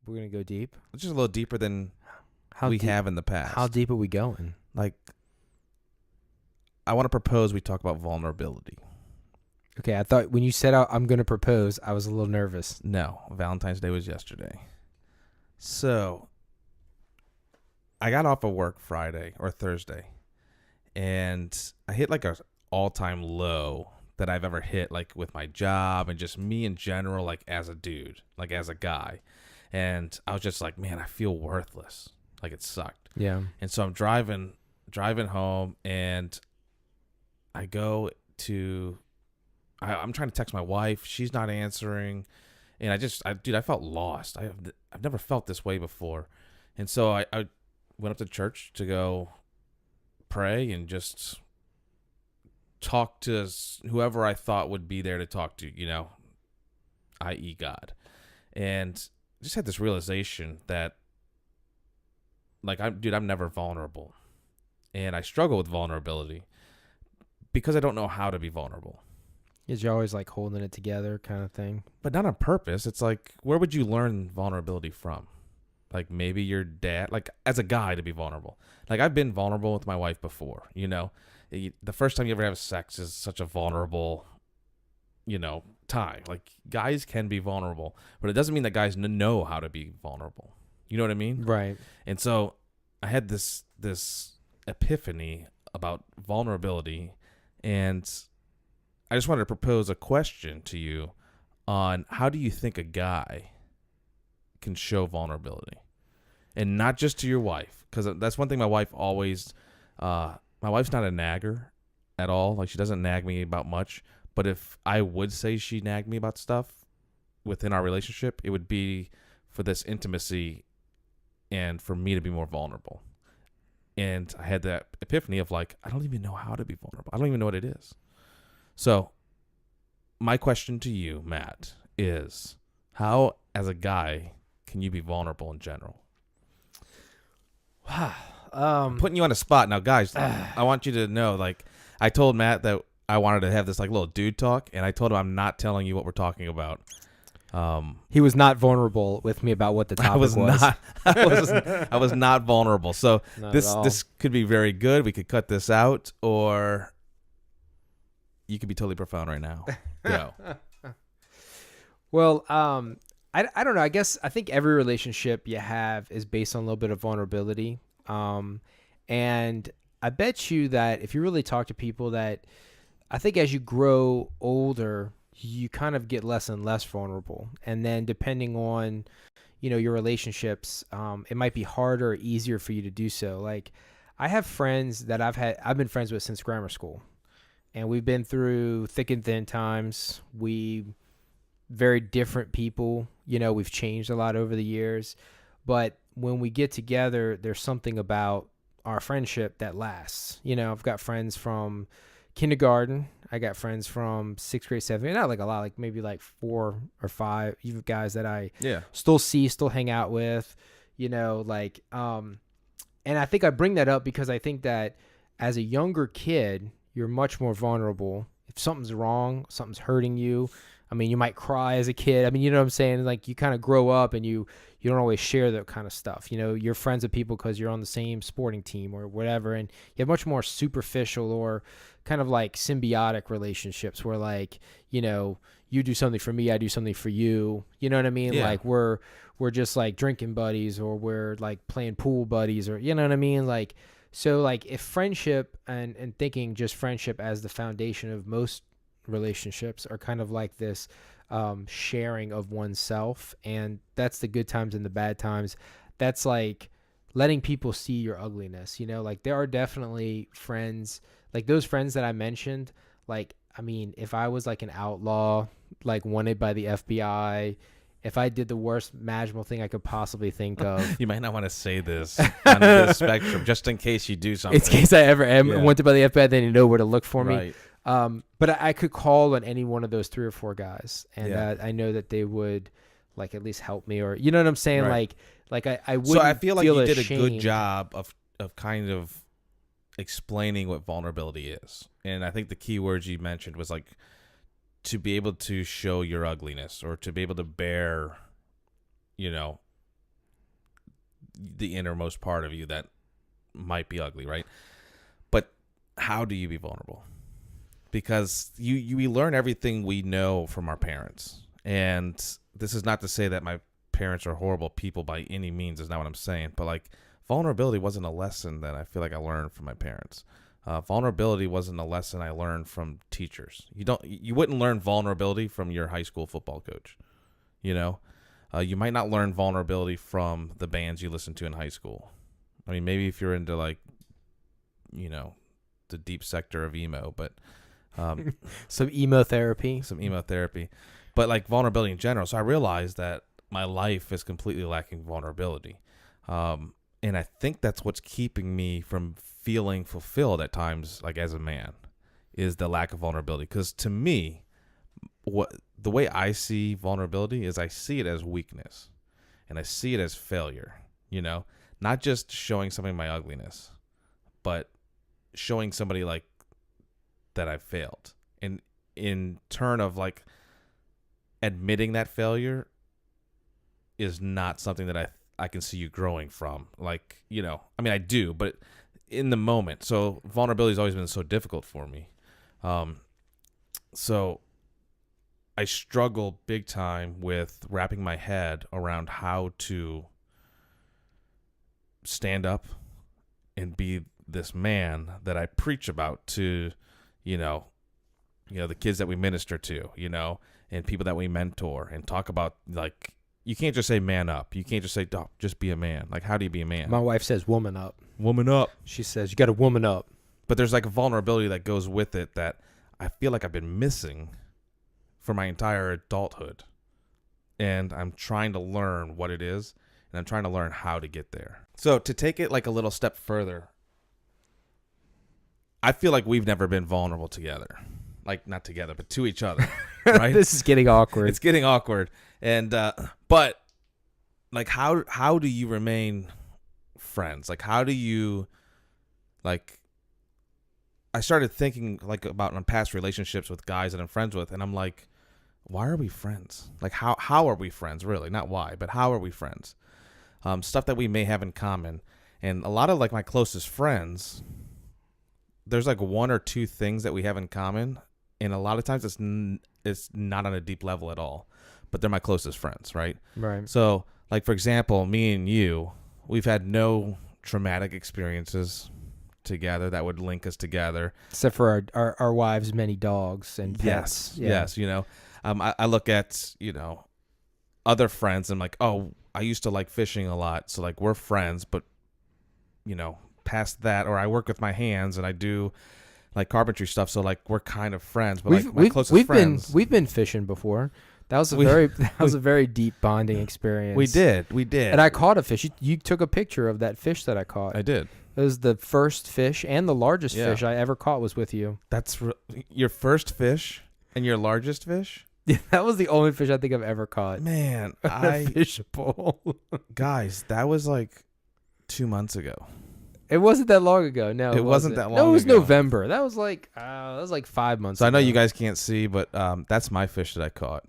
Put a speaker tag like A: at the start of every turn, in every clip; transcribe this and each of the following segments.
A: We're gonna go deep.
B: Just a little deeper than we
A: deep,
B: have in the past.
A: How deep are we going?
B: Like, I want to propose we talk about vulnerability.
A: Okay, I thought when you said I'm gonna propose, I was a little nervous.
B: No, Valentine's Day was yesterday. So, I got off of work Friday or Thursday, and I hit like a all-time low that I've ever hit, like with my job and just me in general, like as a dude, like as a guy. And I was just like, man, I feel worthless. Like it sucked.
A: Yeah.
B: And so I'm driving home, and I go to, I'm trying to text my wife. She's not answering. And I felt lost. I've never felt this way before. And so I went up to church to go pray and just talk to whoever I thought would be there to talk to, i.e. God. And just had this realization that, like, I'm never vulnerable. And I struggle with vulnerability because I don't know how to be vulnerable.
A: Is you're always like holding it together kind of thing?
B: But not on purpose. It's like, where would you learn vulnerability from? Like maybe your dad, like as a guy to be vulnerable. Like I've been vulnerable with my wife before, The first time you ever have sex is such a vulnerable, time. Like guys can be vulnerable, but it doesn't mean that guys know how to be vulnerable. You know what I mean?
A: Right.
B: And so I had this epiphany about vulnerability, and I just wanted to propose a question to you on how do you think a guy can show vulnerability, and not just to your wife, because that's one thing my wife always. My wife's not a nagger at all. Like she doesn't nag me about much. But if I would say she nagged me about stuff within our relationship, it would be for this intimacy and for me to be more vulnerable. And I had that epiphany of like, I don't even know how to be vulnerable. I don't even know what it is. So my question to you, Matt, is how, as a guy, can you be vulnerable in general? I'm putting you on a spot now, guys. I want you to know, like, I told Matt that I wanted to have this like little dude talk, and I told him I'm not telling you what we're talking about.
A: He was not vulnerable with me about what the topic was.
B: I was not vulnerable. So
A: Not
B: this could be very good. We could cut this out, or you could be totally profound right now. Go.
A: Well, I don't know. I think every relationship you have is based on a little bit of vulnerability. And I bet you that if you really talk to people, that I think as you grow older, you kind of get less and less vulnerable. And then depending on, your relationships, it might be harder or easier for you to do so. Like I have friends that I've been friends with since grammar school, and we've been through thick and thin times. Very different people, we've changed a lot over the years, but when we get together, there's something about our friendship that lasts. I've got friends from kindergarten. I got friends from 6th grade, 7th grade, not like a lot, like maybe like 4 or 5 even guys that I still hang out with, and I think I bring that up because I think that as a younger kid, you're much more vulnerable. If something's wrong, something's hurting you, I mean, you might cry as a kid. I mean, you know what I'm saying? Like you kind of grow up and you don't always share that kind of stuff. You're friends with people because you're on the same sporting team or whatever. And you have much more superficial or kind of like symbiotic relationships where like, you do something for me, I do something for you. You know what I mean?
B: Yeah.
A: Like we're just like drinking buddies, or we're like playing pool buddies, or you know what I mean? Like, so like if friendship and thinking just friendship as the foundation of most relationships are kind of like this sharing of oneself, and that's the good times and the bad times. That's like letting people see your ugliness, like there are definitely friends, like those friends that I mentioned, like, I mean, if I was like an outlaw, like wanted by the FBI, if I did the worst imaginable thing I could possibly think of.
B: You might not want to say this on this spectrum, just in case you do something.
A: In case I ever am wanted by the FBI, then you know where to look for me. But I could call on any one of those 3 or 4 guys, and I know that they would like at least help me, or you know what I'm saying?
B: Right.
A: Like I wouldn't.
B: So I feel like you did a good
A: ashamed.
B: job of kind of explaining what vulnerability is, and I think the key words you mentioned was like to be able to show your ugliness, or to be able to bear, the innermost part of you that might be ugly, right? But how do you be vulnerable? Because we learn everything we know from our parents. And this is not to say that my parents are horrible people by any means. Is not what I'm saying. But like, vulnerability wasn't a lesson that I feel like I learned from my parents. Vulnerability wasn't a lesson I learned from teachers. You wouldn't learn vulnerability from your high school football coach. You know, you might not learn vulnerability from the bands you listen to in high school. I mean, maybe if you're into like, you know, the deep sector of emo, but
A: some emo therapy,
B: but like vulnerability in general. So I realized that my life is completely lacking vulnerability. And I think that's what's keeping me from feeling fulfilled at times, like as a man, is the lack of vulnerability. Because to me, the way I see vulnerability is I see it as weakness, and I see it as failure. You know, not just showing somebody my ugliness, but showing somebody like that I failed. And in turn of like admitting that failure is not something that I can see you growing from. Like, you know, I mean, I do, but in the moment. So vulnerability has always been so difficult for me. So I struggle big time with wrapping my head around how to stand up and be this man that I preach about to, you know, the kids that we minister to, you know, and people that we mentor, and talk about, like, you can't just say man up. You can't just say, just be a man. Like, how do you be a man?
A: My wife says woman up.
B: Woman up.
A: She says you got to woman up.
B: But there's like a vulnerability that goes with it that I feel like I've been missing for my entire adulthood. And I'm trying to learn what it is, and I'm trying to learn how to get there. So to take it like a little step further, I feel like we've never been vulnerable together. Like, not together, but to each other, right?
A: This is getting awkward.
B: It's getting awkward. And, but like, how do you remain friends? Like, how do you, like, I started thinking like about my past relationships with guys that I'm friends with, and I'm like, why are we friends? Like, how are we friends, really? Not why, but how are we friends? Stuff that we may have in common. And a lot of like my closest friends, there's like one or two things that we have in common, and a lot of times it's not on a deep level at all, but they're my closest friends, right?
A: Right.
B: So, like, for example, me and you, we've had no traumatic experiences together that would link us together,
A: except for our wives' many dogs and pets.
B: Yes. You know, I look at, you know, other friends and I'm like, oh, I used to like fishing a lot, so like we're friends, but, you know, past that, or I work with my hands and I do like carpentry stuff, so like we're kind of friends. But like my closest friends,
A: we've been fishing before. That was a very deep bonding experience.
B: We did,
A: and I caught a fish. You took a picture of that fish that I caught.
B: I did.
A: It was the first fish and the largest fish I ever caught was with you.
B: That's your first fish and your largest fish.
A: Yeah, that was the only fish I think I've ever caught.
B: Man,
A: a fish bowl.
B: Guys, that was like 2 months ago.
A: It wasn't that long ago. No,
B: it wasn't that long
A: ago. No, it was
B: ago.
A: November. That was like 5 months ago.
B: So I know you guys can't see, but that's my fish that I caught.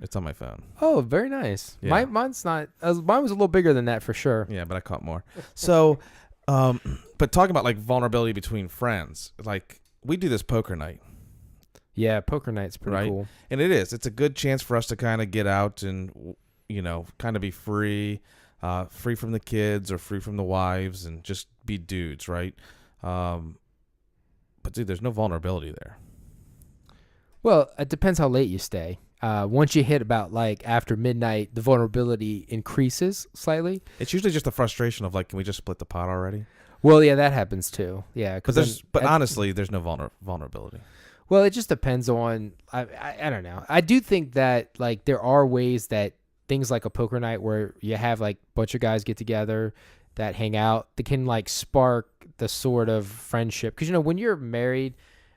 B: It's on my phone.
A: Oh, very nice.
B: Yeah.
A: Mine's not. Mine was a little bigger than that for sure.
B: Yeah, but I caught more. So, but talking about like vulnerability between friends, like we do this poker night.
A: Yeah, poker night's pretty
B: right?
A: cool.
B: And it is. It's a good chance for us to kind of get out and, you know, kind of be free, free from the kids or free from the wives, and just be dudes, right? But dude, there's no vulnerability there.
A: Well, it depends how late you stay. Once you hit about like after midnight, the vulnerability increases slightly.
B: It's usually just the frustration of like, can we just split the pot already?
A: Well, yeah, that happens too. Yeah,
B: but honestly, there's no vulnerability.
A: Well, it just depends on, I don't know. I do think that like there are ways that things like a poker night where you have like a bunch of guys get together that hang out, that can like spark the sort of friendship. Because, you know, when you're married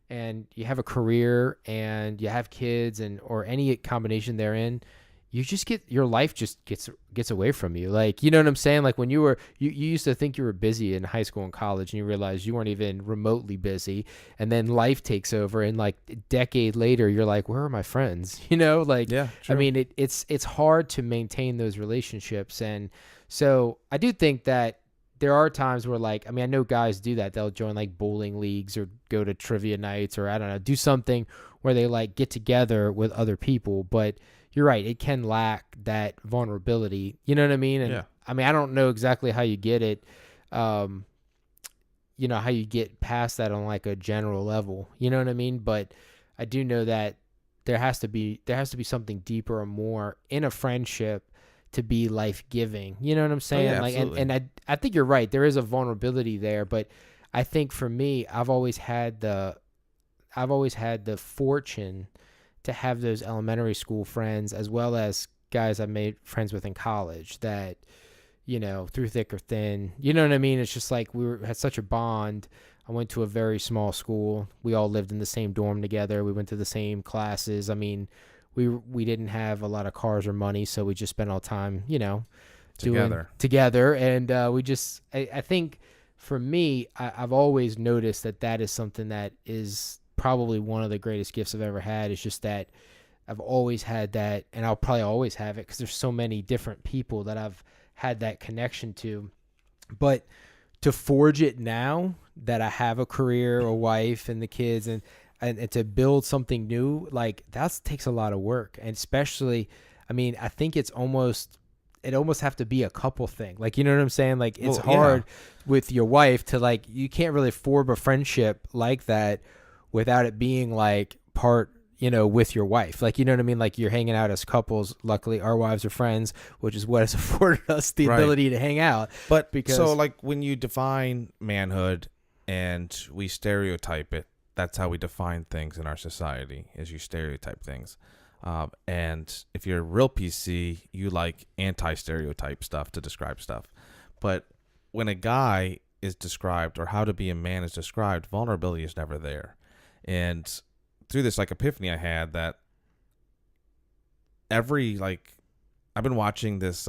A: and you have a career and you have kids or any combination therein, you just your life just gets away from you. Like, you know what I'm saying? Like when you used to think you were busy in high school and college, and you realize you weren't even remotely busy, and then life takes over, and like a decade later you're like, where are my friends? You know, like,
B: Yeah,
A: I
B: true.
A: mean, it's hard to maintain those relationships. And so I do think that there are times where, like, I mean, I know guys do that. They'll join like bowling leagues or go to trivia nights, or I don't know, do something where they like get together with other people. But you're right, it can lack that vulnerability. You know what I mean? And
B: Yeah.
A: I mean, I don't know exactly how you get it, how you get past that on like a general level. You know what I mean? But I do know that there has to be something deeper or more in a friendship to be life giving. You know what I'm
B: Oh
A: saying?
B: yeah,
A: Like,
B: absolutely.
A: and I think you're right. There is a vulnerability there, but I think for me, I've always had the fortune to have those elementary school friends, as well as guys I made friends with in college, that, through thick or thin, you know what I mean? It's just like had such a bond. I went to a very small school. We all lived in the same dorm together. We went to the same classes. I mean, we didn't have a lot of cars or money, so we just spent all time, doing
B: Together.
A: together. And I think for me, I've always noticed that is something that is probably one of the greatest gifts I've ever had. Is just that I've always had that, and I'll probably always have it, because there's so many different people that I've had that connection to. But to forge it now that I have a career, a wife, and the kids, and to build something new, like, that takes a lot of work. And especially, I mean, I think it almost have to be a couple thing. Like, you know what I'm saying? Like, it's
B: Well, yeah.
A: hard with your wife to, like, you can't really form a friendship like that without it being like part, with your wife. Like, you know what I mean? Like, you're hanging out as couples. Luckily, our wives are friends, which is what has afforded us the
B: Right.
A: ability to hang out.
B: But
A: Because
B: so, like, when you define manhood and we stereotype it, that's how we define things in our society, is you stereotype things. And if you're a real PC, you like anti-stereotype stuff to describe stuff. But when a guy is described, or how to be a man is described, vulnerability is never there. And through this like epiphany I had, that I've been watching this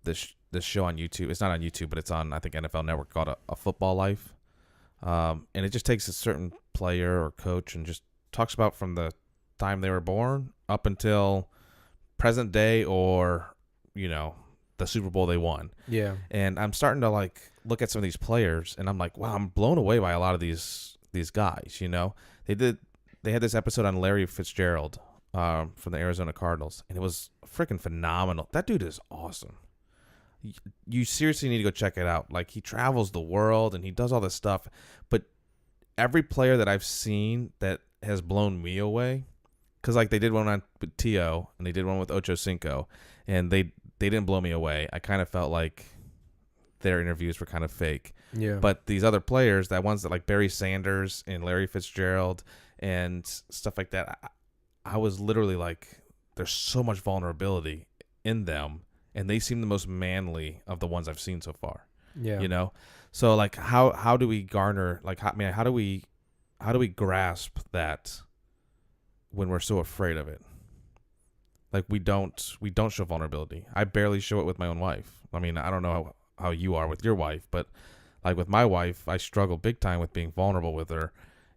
B: this show on YouTube. It's not on YouTube, but it's on, I think, NFL Network, called a Football Life. And it just takes a certain player or coach and just talks about from the time they were born up until present day, or the Super Bowl they won.
A: yeah,
B: And I'm starting to like look at some of these players, and I'm like, wow, I'm blown away by a lot of these guys. They had this episode on Larry Fitzgerald from the Arizona Cardinals, and it was freaking phenomenal. That dude is awesome. You seriously need to go check it out. Like, he travels the world and he does all this stuff, but every player that I've seen that has blown me away, because like they did one with Tio and they did one with Ocho Cinco, and they didn't blow me away. I kind of felt like their interviews were kind of fake.
A: yeah.
B: But these other players, that ones that like Barry Sanders and Larry Fitzgerald and stuff like that, I was literally like, there's so much vulnerability in them, and they seem the most manly of the ones I've seen so far.
A: Yeah.
B: So like, how do we garner, like, how do we grasp that when we're so afraid of it? Like, we don't show vulnerability. I barely show it with my own wife. I mean, I don't know how you are with your wife, but like with my wife, I struggle big time with being vulnerable with her,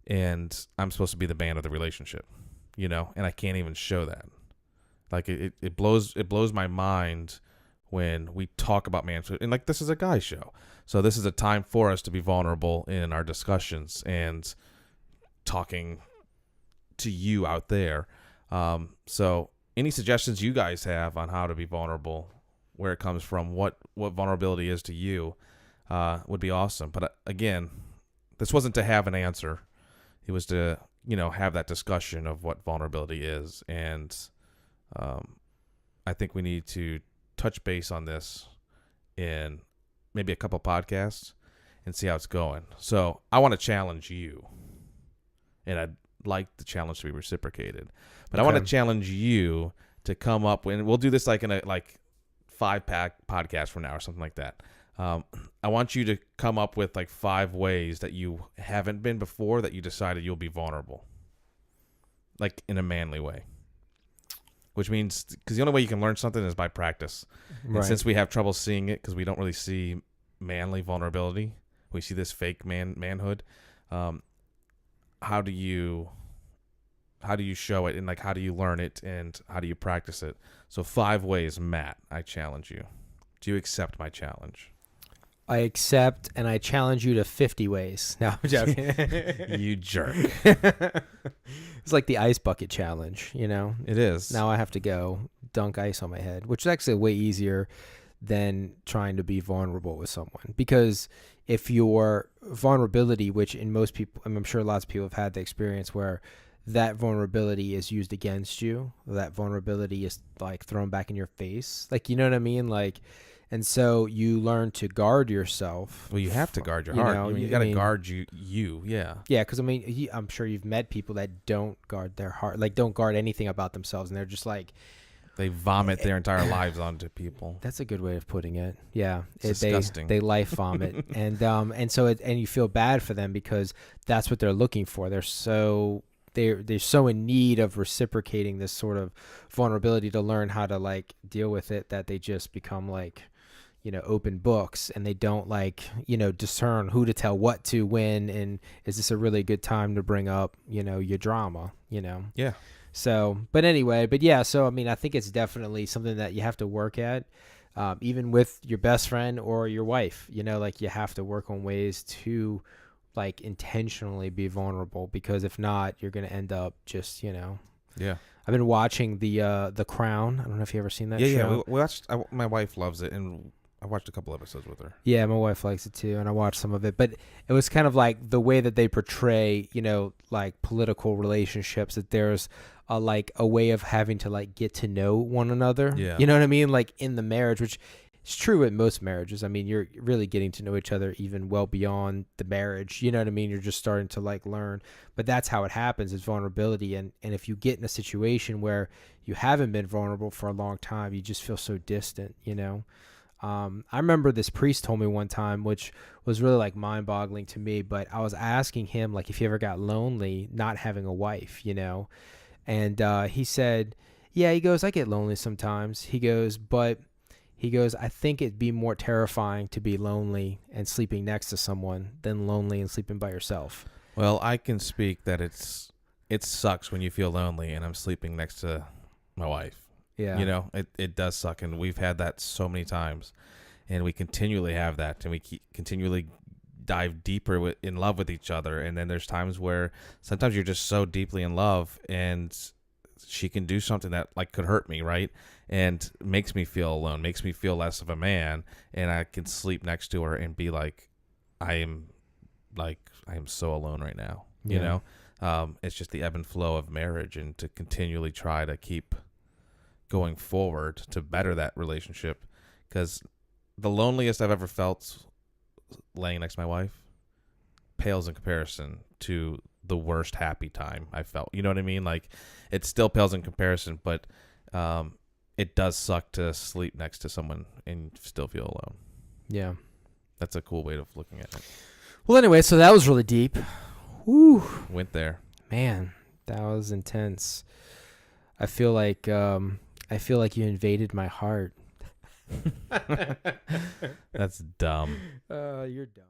B: and I'm supposed to be the man of the relationship, and I can't even show that. Like, it blows my mind when we talk about manhood, and like, this is a guy show, so this is a time for us to be vulnerable in our discussions and talking to you out there. So any suggestions you guys have on how to be vulnerable, where it comes from, what vulnerability is to you, would be awesome. But again, this wasn't to have an answer. It was to, have that discussion of what vulnerability is. And I think we need to touch base on this in maybe a couple podcasts and see how it's going. So I want to challenge you, and I'd like the challenge to be reciprocated. But I want to challenge you to come up with, and we'll do this like in a 5-pack podcast from now or something like that. I want you to come up with like 5 ways that you haven't been before, that you decided you'll be vulnerable, like in a manly way. which means because the only way you can learn something is by practice. And
A: Right.
B: since we have trouble seeing it because we don't really see manly vulnerability, we see this fake manhood. How do you show it, and like how do you learn it, and how do you practice it? So 5 ways, Matt, I challenge you. Do you accept my challenge?
A: I accept, and I challenge you to 50 ways. No, I'm joking.
B: You jerk.
A: It's like the ice bucket challenge, you know?
B: It is.
A: Now I have to go dunk ice on my head, which is actually way easier than trying to be vulnerable with someone. Because if your vulnerability, which in most people, I'm sure lots of people have had the experience where that vulnerability is used against you, that vulnerability is like thrown back in your face. Like, you know what I mean? Like, and so you learn to guard yourself.
B: Well, you have to guard your
A: You
B: heart.
A: know,
B: You
A: I
B: got to
A: mean-
B: guard you. Yeah.
A: Yeah, because I mean, I'm sure you've met people that don't guard their heart, like don't guard anything about themselves, and they're just like,
B: They vomit their entire lives onto people.
A: that's a good way of putting it. Yeah,
B: It's disgusting.
A: They life vomit, and so and you feel bad for them because that's what they're looking for. They're so in need of reciprocating this sort of vulnerability to learn how to like deal with it, that they just become like, you know, open books, and they don't like, you know, discern who to tell what to when, and is this a really good time to bring up, you know, your drama, you know?
B: Yeah.
A: So, but anyway, but yeah, so I mean, I think it's definitely something that you have to work at, even with your best friend or your wife, you know, like you have to work on ways to like intentionally be vulnerable, because if not, you're going to end up just, you know.
B: Yeah.
A: I've been watching the Crown. I don't know if you ever seen that show.
B: Yeah. We watched. My wife loves it, and I watched a couple episodes with her.
A: Yeah, my wife likes it too, and I watched some of it. But it was kind of like the way that they portray, you know, like political relationships, that there's a way of having to like get to know one another.
B: Yeah.
A: You know what I mean? Like in the marriage, which is true in most marriages. I mean, you're really getting to know each other even well beyond the marriage. You know what I mean? You're just starting to like learn. But that's how it happens, is vulnerability. And if you get in a situation where you haven't been vulnerable for a long time, you just feel so distant, you know? I remember this priest told me one time, which was really like mind-boggling to me, but I was asking him like if he ever got lonely not having a wife, you know, and he said, yeah, he goes, I get lonely sometimes. He goes, I think it'd be more terrifying to be lonely and sleeping next to someone than lonely and sleeping by yourself.
B: Well, I can speak that it sucks when you feel lonely and I'm sleeping next to my wife.
A: Yeah.
B: You know, it does suck, and we've had that so many times, and we continually have that, and we continually dive deeper in love with each other. And then there's times where sometimes you're just so deeply in love, and she can do something that like could hurt me, right? And makes me feel alone, makes me feel less of a man, and I can sleep next to her and be like, I am so alone right now. You
A: Yeah.
B: know, it's just the ebb and flow of marriage, and to continually try to keep going forward to better that relationship, because the loneliest I've ever felt laying next to my wife pales in comparison to the worst happy time I felt. You know what I mean? Like, it still pales in comparison, but it does suck to sleep next to someone and still feel alone.
A: Yeah.
B: That's a cool way of looking at it.
A: Well, anyway, so that was really deep. Woo.
B: Went there.
A: Man, that was intense. I feel like you invaded my heart.
B: That's dumb.
A: You're dumb.